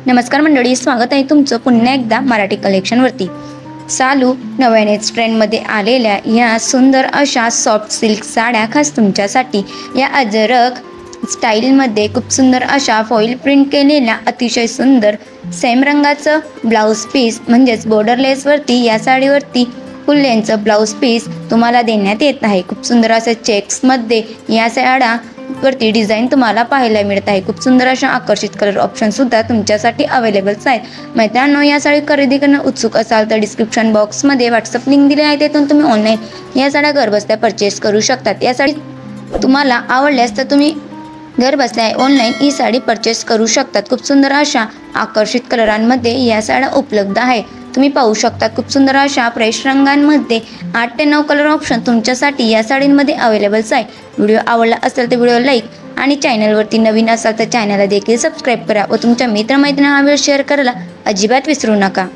नमस्कार मंडळी, स्वागत आहे तुमचं पुन्हा एकदा मराठी कलेक्शनवरती। चालू नव्यानेच ट्रेंडमध्ये आलेल्या या सुंदर अशा सॉफ्ट सिल्क साड्या खास तुमच्यासाठी या अजरक स्टाईलमध्ये खूप सुंदर अशा फॉईल प्रिंट केलेल्या अतिशय सुंदर सेम रंगाचं ब्लाऊज पीस म्हणजेच बॉर्डरलेसवरती या साडीवरती फुल लेंथचं ब्लाऊज पीस तुम्हाला देण्यात येत आहे। खूप सुंदर असं चेक्समध्ये या साड्या वरती डिझाईन तुम्हाला पाहायला मिळत आहे। खूप सुंदर अशा आकर्षित कलर ऑप्शन सुद्धा तुमच्यासाठी अवेलेबल्स आहेत। मित्रांनो, या साडी खरेदी करणं उत्सुक असाल तर डिस्क्रिप्शन बॉक्समध्ये व्हॉट्सअप लिंक दिली आहे, त्यातून तुम्ही ऑनलाईन या साड्या घरबसल्या परचेस करू शकतात। या साडी तुम्हाला आवडल्यास तर तुम्ही घरबसल्या ऑनलाईन ही साडी परचेस करू शकतात। खूप सुंदर अशा आकर्षित कलरांमध्ये या साड्या उपलब्ध आहे। तुम्ही पाहू शकता खूप सुंदर अशा फ्रेश रंगांमध्ये 8 ते 9 कलर ऑप्शन तुमच्यासाठी या साडींमध्ये अवेलेबल्स आहे। व्हिडिओ आवडला असेल तर व्हिडिओ लाईक आणि चॅनलवरती नवीन असाल तर चॅनलला देखील सबस्क्राईब करा व तुमच्या मित्रमैत्रिणींना हा व्हिडिओ शेअर करायला अजिबात विसरू नका।